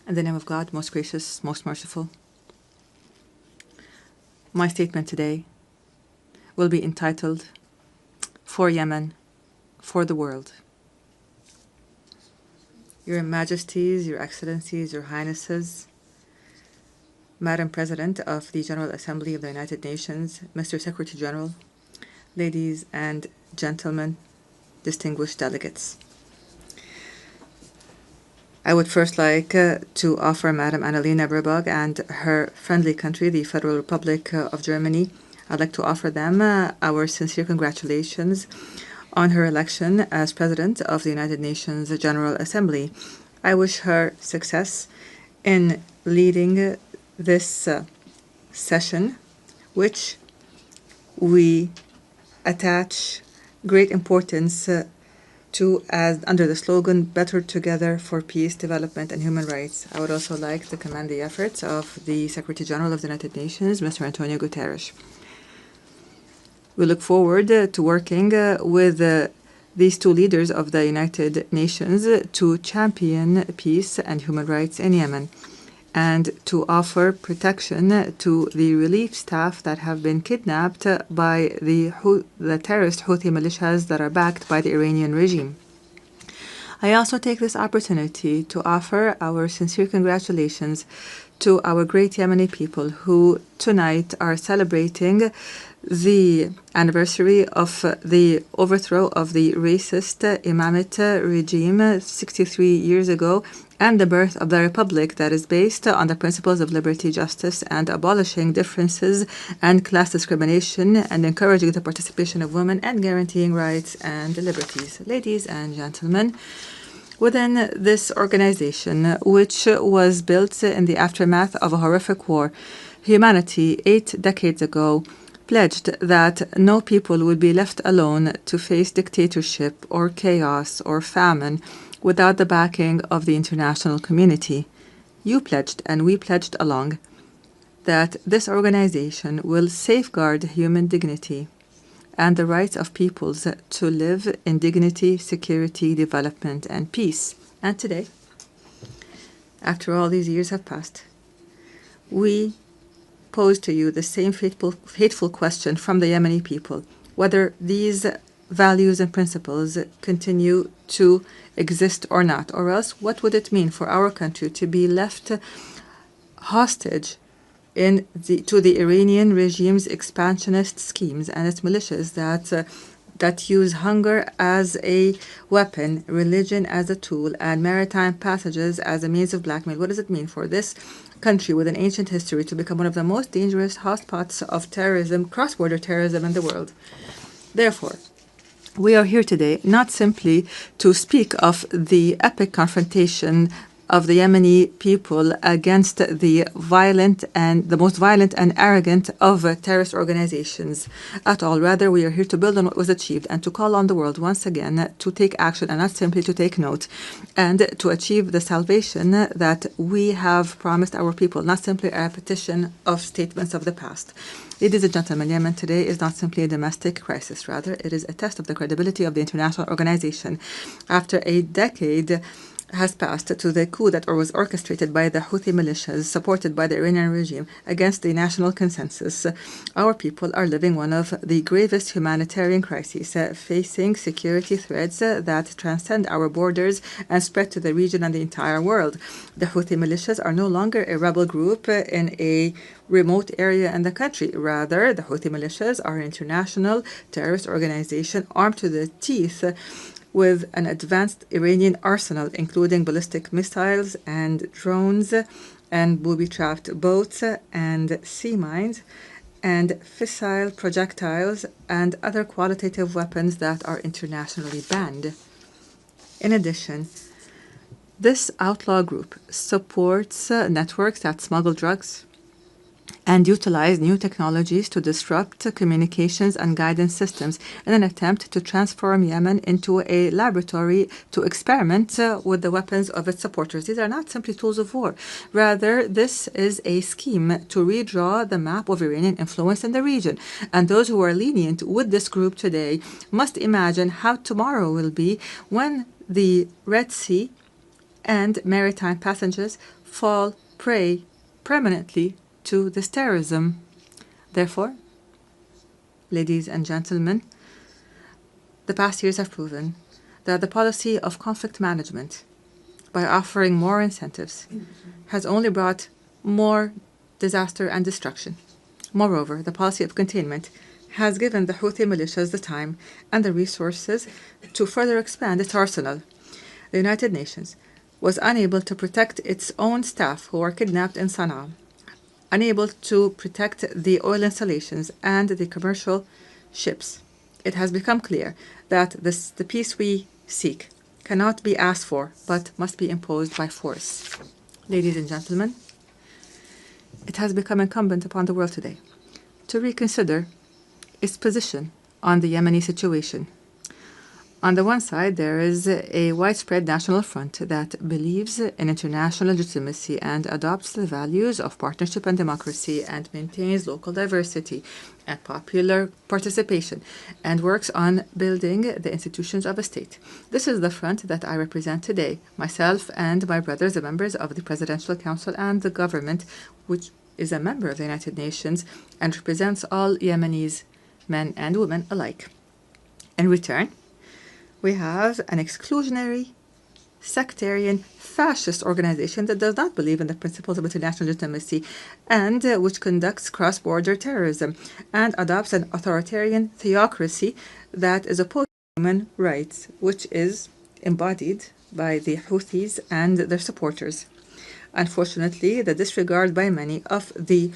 In the name of God, most gracious, most merciful. My statement today will be entitled, For Yemen, for the World. Your Majesties, Your Excellencies, Your Highnesses, Madam President of the General Assembly of the United Nations, Mr. Secretary General, ladies and gentlemen, distinguished delegates. I would first like to offer Madam Annalena Baerbock and her friendly country, the Federal Republic of Germany, I'd like to offer them our sincere congratulations on her election as President of the United Nations General Assembly. I wish her success in leading this session, which we attach great importance to as under the slogan, Better Together for Peace, Development and Human Rights. I would also like to commend the efforts of the Secretary General of the United Nations, Mr. Antonio Guterres. We look forward to working with these two leaders of the United Nations to champion peace and human rights in Yemen and to offer protection to the relief staff that have been kidnapped by the terrorist Houthi militias that are backed by the Iranian regime. I also take this opportunity to offer our sincere congratulations to our great Yemeni people who tonight are celebrating the anniversary of the overthrow of the racist Imamate regime 63 years ago and the birth of the republic that is based on the principles of liberty, justice, and abolishing differences and class discrimination and encouraging the participation of women and guaranteeing rights and liberties. Ladies and gentlemen, within this organization, which was built in the aftermath of a horrific war, humanity 8 decades ago pledged that no people would be left alone to face dictatorship or chaos or famine without the backing of the international community. You pledged, and we pledged along, that this organization will safeguard human dignity and the rights of peoples to live in dignity, security, development, and peace. And today, after all these years have passed, we pose to you the same fateful question from the Yemeni people, whether these values and principles continue to exist or not, or else what would it mean for our country to be left hostage to the Iranian regime's expansionist schemes and its militias that use hunger as a weapon, religion as a tool, and maritime passages as a means of blackmail? What does it mean for this country with an ancient history to become one of the most dangerous hotspots of terrorism, cross-border terrorism in the world? Therefore, we are here today not simply to speak of the epic confrontation of the Yemeni people against the most violent and arrogant of terrorist organizations at all. Rather, we are here to build on what was achieved and to call on the world once again to take action and not simply to take note, and to achieve the salvation that we have promised our people, not simply a repetition of statements of the past. Ladies and gentlemen, Yemen today is not simply a domestic crisis. Rather, it is a test of the credibility of the international organization. After a decade has passed to the coup that was orchestrated by the Houthi militias supported by the Iranian regime against the national consensus, our people are living one of the gravest humanitarian crises, facing security threats that transcend our borders and spread to the region and the entire world. The Houthi militias are no longer a rebel group in a remote area in the country. Rather, the Houthi militias are an international terrorist organization armed to the teeth with an advanced Iranian arsenal, including ballistic missiles and drones and booby-trapped boats and sea mines and fissile projectiles and other qualitative weapons that are internationally banned. In addition, this outlaw group supports networks that smuggle drugs and utilize new technologies to disrupt communications and guidance systems in an attempt to transform Yemen into a laboratory to experiment with the weapons of its supporters. These are not simply tools of war. Rather, this is a scheme to redraw the map of Iranian influence in the region. And those who are lenient with this group today must imagine how tomorrow will be when the Red Sea and maritime passengers fall prey permanently to this terrorism. Therefore, ladies and gentlemen, the past years have proven that the policy of conflict management, by offering more incentives, has only brought more disaster and destruction. Moreover, the policy of containment has given the Houthi militias the time and the resources to further expand its arsenal. The United Nations was unable to protect its own staff who were kidnapped in Sana'a, unable to protect the oil installations and the commercial ships. It has become clear that the peace we seek cannot be asked for, but must be imposed by force. Ladies and gentlemen, it has become incumbent upon the world today to reconsider its position on the Yemeni situation. On the one side, there is a widespread national front that believes in international legitimacy and adopts the values of partnership and democracy and maintains local diversity and popular participation and works on building the institutions of a state. This is the front that I represent today, myself and my brothers, the members of the Presidential Council and the government, which is a member of the United Nations and represents all Yemenis, men and women alike. In return, we have an exclusionary, sectarian, fascist organization that does not believe in the principles of international legitimacy and which conducts cross-border terrorism and adopts an authoritarian theocracy that is opposed to human rights, which is embodied by the Houthis and their supporters. Unfortunately, the disregard by many of the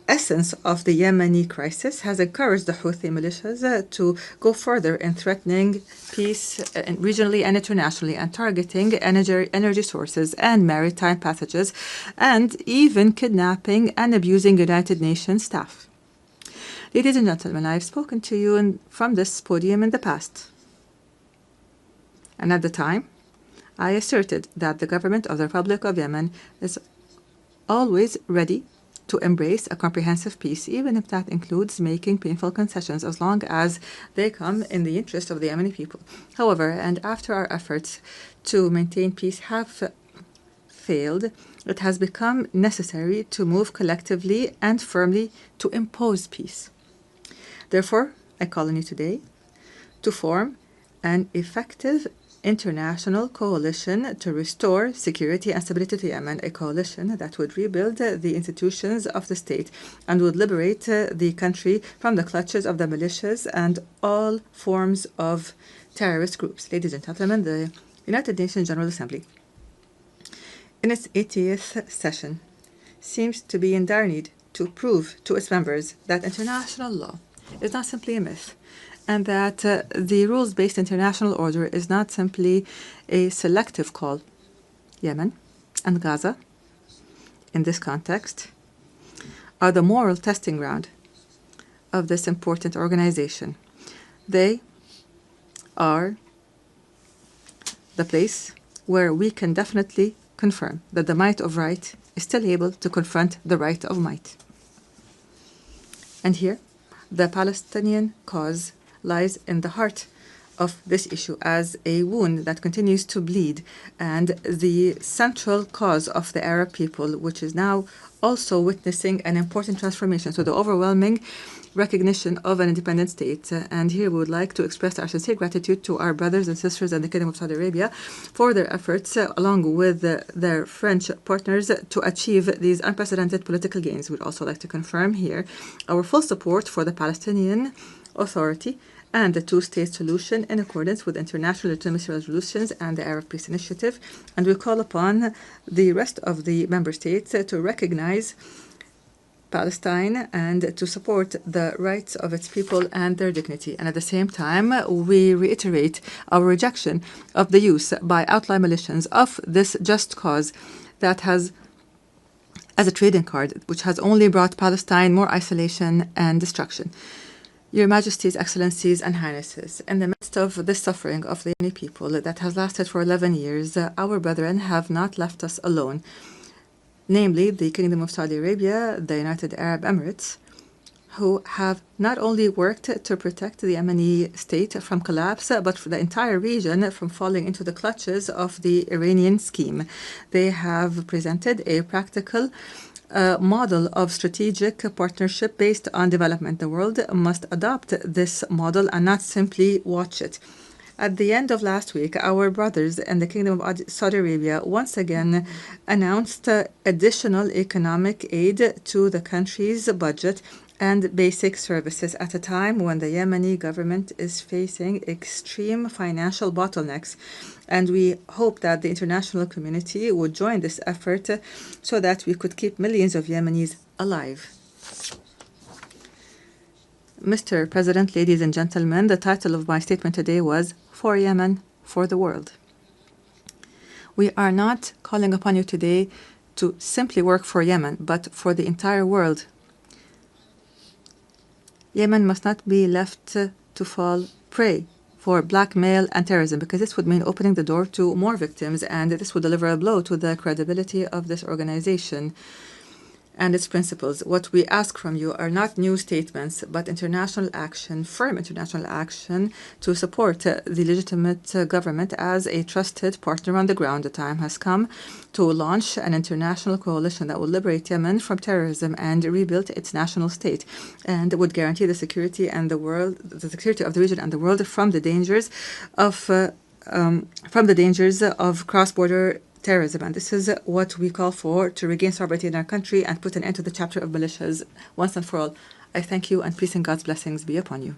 essence of the Yemeni crisis has encouraged the Houthi militias to go further in threatening peace regionally and internationally and targeting energy sources and maritime passages and even kidnapping and abusing United Nations staff. Ladies and gentlemen, I have spoken to you from this podium in the past. And at the time, I asserted that the government of the Republic of Yemen is always ready to embrace a comprehensive peace, even if that includes making painful concessions, as long as they come in the interest of the Yemeni people. However, and after our efforts to maintain peace have failed, it has become necessary to move collectively and firmly to impose peace. Therefore, I call on you today to form an effective international coalition to restore security and stability to Yemen, a coalition that would rebuild the institutions of the state and would liberate the country from the clutches of the militias and all forms of terrorist groups. Ladies and gentlemen, the United Nations General Assembly, in its 80th session, seems to be in dire need to prove to its members that international law is not simply a myth, and that the rules-based international order is not simply a selective call. Yemen and Gaza, in this context, are the moral testing ground of this important organization. They are the place where we can definitely confirm that the might of right is still able to confront the right of might. And here, the Palestinian cause lies in the heart of this issue as a wound that continues to bleed and the central cause of the Arab people, which is now also witnessing an important transformation. So the overwhelming recognition of an independent state. And here we would like to express our sincere gratitude to our brothers and sisters in the Kingdom of Saudi Arabia for their efforts, along with their French partners, to achieve these unprecedented political gains. We'd also like to confirm here our full support for the Palestinian Authority and the two-state solution in accordance with international legitimacy resolutions and the Arab Peace Initiative. And we call upon the rest of the member states to recognize Palestine and to support the rights of its people and their dignity. And at the same time, we reiterate our rejection of the use by outlaw militias of this just cause that has as a trading card, which has only brought Palestine more isolation and destruction. Your Majesties, Excellencies, and Highnesses, in the midst of this suffering of the Yemeni people that has lasted for 11 years, our brethren have not left us alone. Namely, the Kingdom of Saudi Arabia, the United Arab Emirates, who have not only worked to protect the Yemeni state from collapse, but for the entire region from falling into the clutches of the Iranian scheme. They have presented a practical model of strategic partnership based on development. The world must adopt this model and not simply watch it. At the end of last week, our brothers in the Kingdom of Saudi Arabia once again announced additional economic aid to the country's budget and basic services at a time when the Yemeni government is facing extreme financial bottlenecks. And we hope that the international community would join this effort so that we could keep millions of Yemenis alive. Mr. President, ladies and gentlemen, the title of my statement today was For Yemen, for the World. We are not calling upon you today to simply work for Yemen, but for the entire world. Yemen must not be left to fall prey for blackmail and terrorism, because this would mean opening the door to more victims, and this would deliver a blow to the credibility of this organization and its principles. What we ask from you are not new statements, but international action, firm international action to support the legitimate government as a trusted partner on the ground. The time has come to launch an international coalition that will liberate Yemen from terrorism and rebuild its national state, and would guarantee the security and the security of the region and the world from the dangers of cross-border terrorism. And this is what we call for, to regain sovereignty in our country and put an end to the chapter of militias once and for all. I thank you, and peace and God's blessings be upon you.